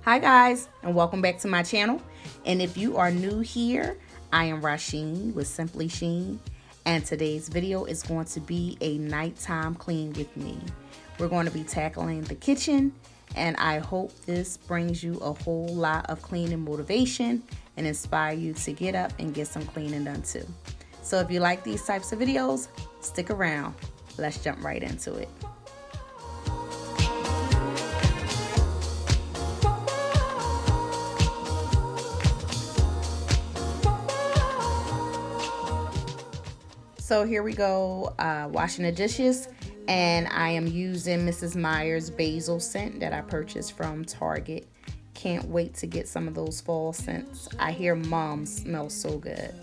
Hi guys, and welcome back to my channel. And if you are new here, I am Rasheen with Simply Sheen, and today's video is going to be a nighttime clean with me. We're going to be tackling the kitchen, and I hope this brings you a whole lot of cleaning motivation and inspire you to get up and get some cleaning done too. So if you like these types of videos, stick around. Let's jump right into it. So here we go, washing the dishes, and I am using Mrs. Meyer's basil scent that I purchased from Target. Can't wait to get some of those fall scents. I hear Mom's smell so good.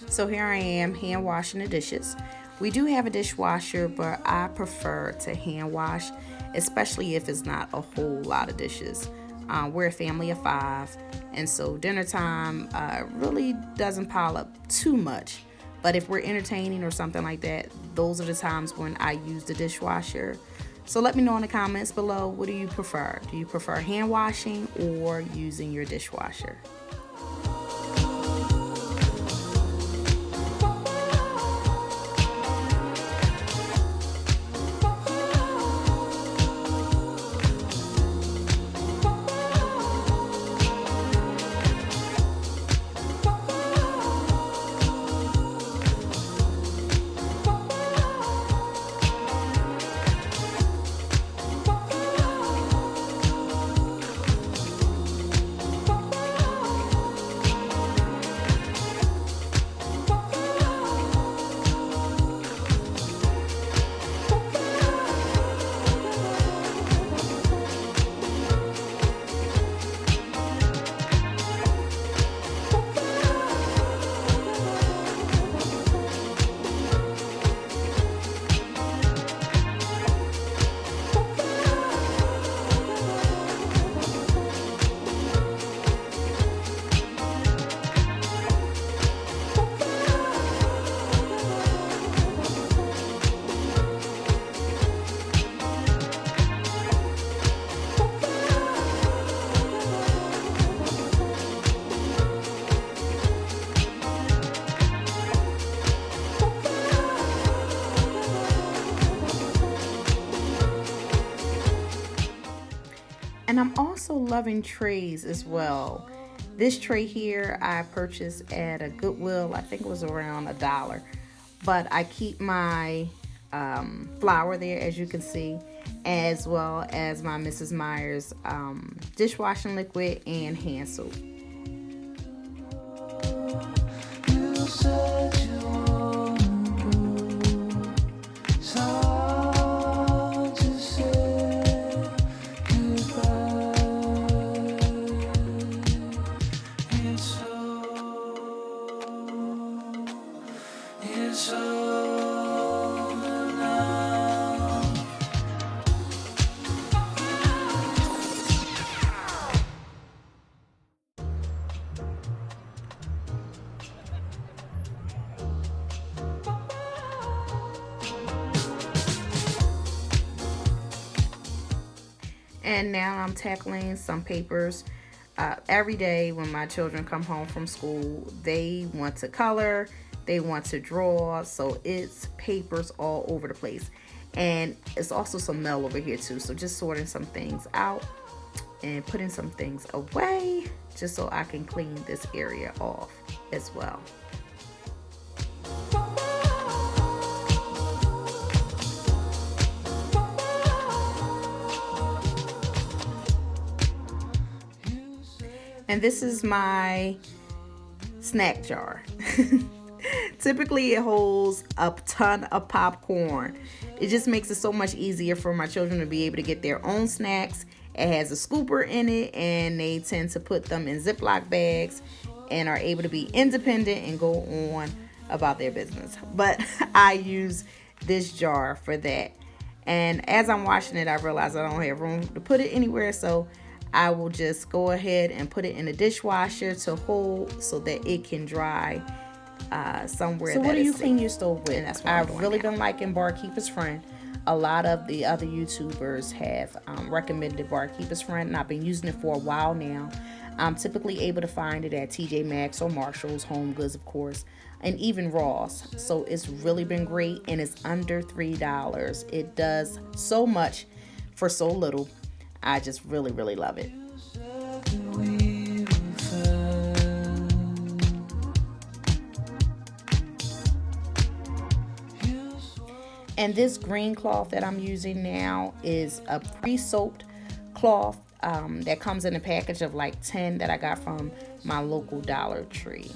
So here I am hand washing the dishes. We do have a dishwasher, but I prefer to hand wash, especially if it's not a whole lot of dishes. We're a family of 5, and so dinner time really doesn't pile up too much. But if we're entertaining or something like that, those are the times when I use the dishwasher. So let me know in the comments below, what do you prefer? Do you prefer hand washing or using your dishwasher? And I'm also loving trays as well. This tray here I purchased at a Goodwill. I think it was around $1. But I keep my flour there, as you can see, as well as my Mrs. Meyer's dishwashing liquid and hand soap. And now I'm tackling some papers. Every day when my children come home from school, they want to color, they want to draw, so it's papers all over the place. And it's also some mail over here too, so just sorting some things out and putting some things away just so I can clean this area off as well. And this is my snack jar. Typically it holds a ton of popcorn. It just makes it so much easier for my children to be able to get their own snacks. It has a scooper in it, and they tend to put them in Ziploc bags and are able to be independent and go on about their business. But I use this jar for that. And as I'm washing it, I realize I don't have room to put it anywhere, so I will just go ahead and put it in the dishwasher to hold so that it can dry somewhere. So what do you clean your stove with? And that's what I've really been liking Barkeeper's Friend. A lot of the other YouTubers have recommended Barkeeper's Friend, and I've been using it for a while now. I'm typically able to find it at TJ Maxx or Marshall's, Home Goods, of course, and even Ross. So it's really been great, and it's under $3. It does so much for so little. I just really, really love it. And this green cloth that I'm using now is a pre-soaped cloth that comes in a package of like 10 that I got from my local Dollar Tree.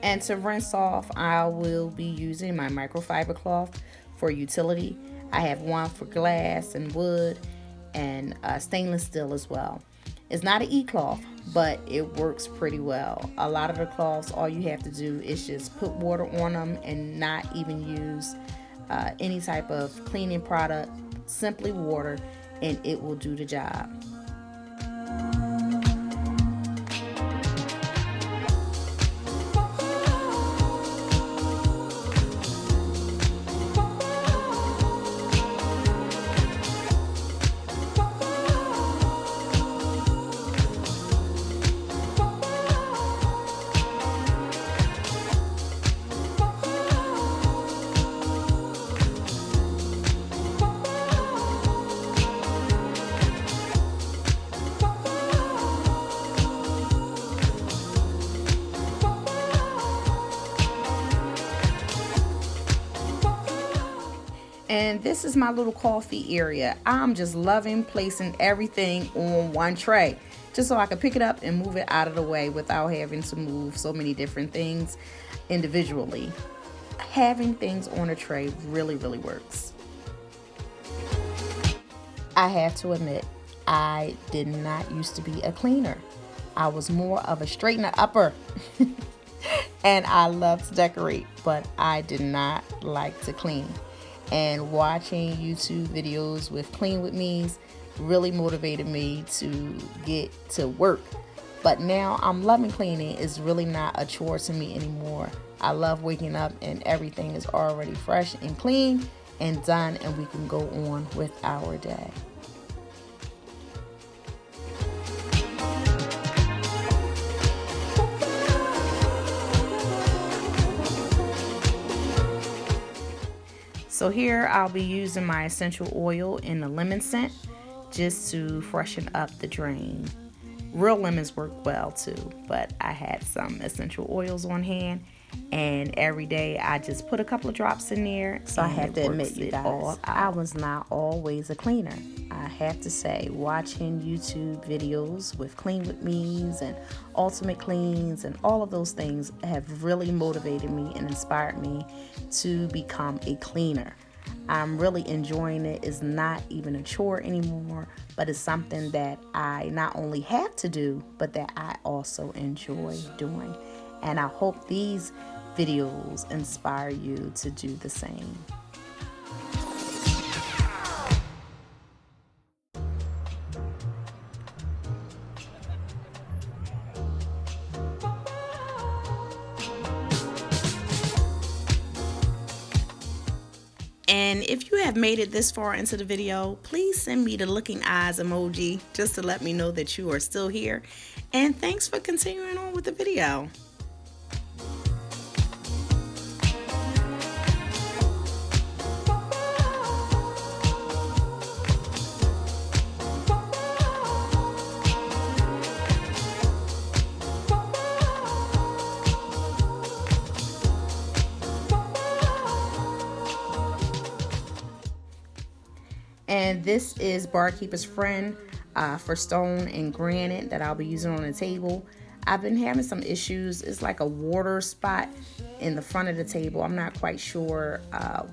And to rinse off, I will be using my microfiber cloth for utility. I have one for glass and wood and stainless steel as well. It's not an e-cloth, but it works pretty well. A lot of the cloths, all you have to do is just put water on them and not even use any type of cleaning product, simply water, and it will do the job. And this is my little coffee area. I'm just loving placing everything on one tray, just so I can pick it up and move it out of the way without having to move so many different things individually. Having things on a tray really, really works. I have to admit, I did not used to be a cleaner. I was more of a straightener upper. And I love to decorate, but I did not like to clean. and watching YouTube videos with Clean With Me's really motivated me to get to work. But now I'm loving cleaning. It's really not a chore to me anymore. I love waking up and everything is already fresh and clean and done, and we can go on with our day. So here I'll be using my essential oil in the lemon scent just to freshen up the drain. Real lemons work well too, but I had some essential oils on hand, and every day I just put a couple of drops in there. So I have to admit, you guys, I was not always a cleaner. I have to say, watching YouTube videos with Clean With Me's and Ultimate Cleans and all of those things have really motivated me and inspired me to become a cleaner. I'm really enjoying it. It's not even a chore anymore, but it's something that I not only have to do, but that I also enjoy doing. And I hope these videos inspire you to do the same. And if you have made it this far into the video, please send me the looking eyes emoji just to let me know that you are still here. And thanks for continuing on with the video. And this is Barkeeper's Friend for stone and granite that I'll be using on the table. I've been having some issues. It's like a water spot in the front of the table. I'm not quite sure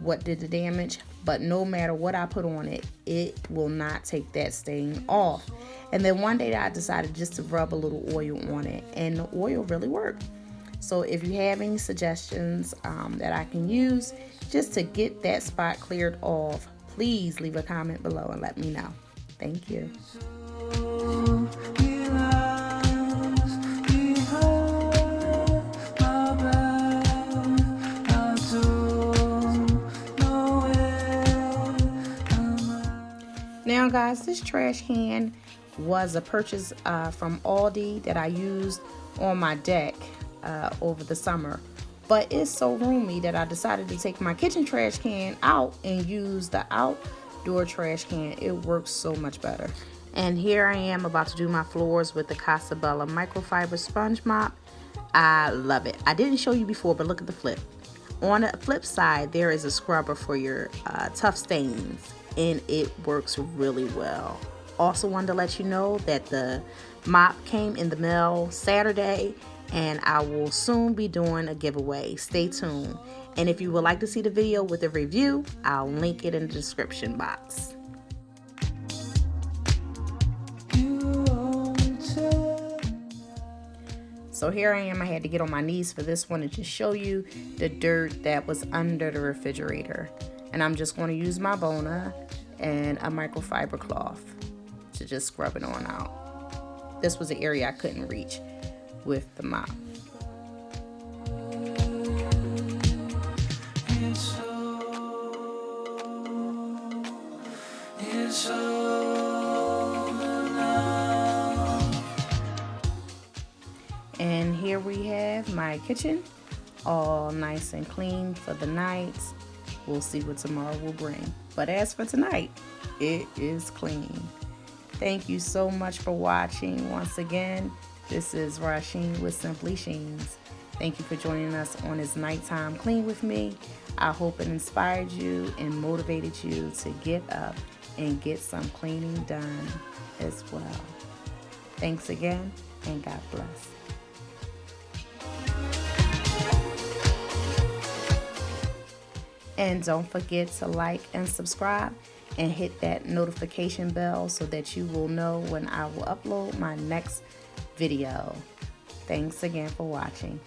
what did the damage, but no matter what I put on it, it will not take that stain off. And then one day I decided just to rub a little oil on it, and the oil really worked. So if you have any suggestions that I can use just to get that spot cleared off, please leave a comment below and let me know. Thank you. Now guys, this trash can was a purchase from Aldi that I used on my deck over the summer. But it's so roomy that I decided to take my kitchen trash can out and use the outdoor trash can. It works so much better. And here I am about to do my floors with the Casabella microfiber sponge mop. I love it. I didn't show you before, but look at the flip. On the flip side, there is a scrubber for your tough stains, and it works really well. Also wanted to let you know that the mop came in the mail Saturday, and I will soon be doing a giveaway. Stay tuned. And if you would like to see the video with a review, I'll link it in the description box. So here I am. I had to get on my knees for this one and just show you the dirt that was under the refrigerator. And I'm just going to use my Bona and a microfiber cloth to just scrub it on out. This was the area I couldn't reach with the mop. And here we have my kitchen all nice and clean for the night. We'll see what tomorrow will bring. But as for tonight, it is clean. Thank you so much for watching once again. This is Rasheen with Simply Sheens. Thank you for joining us on this nighttime clean with me. I hope it inspired you and motivated you to get up and get some cleaning done as well. Thanks again, and God bless. And don't forget to like and subscribe and hit that notification bell so that you will know when I will upload my next video. Thanks again for watching.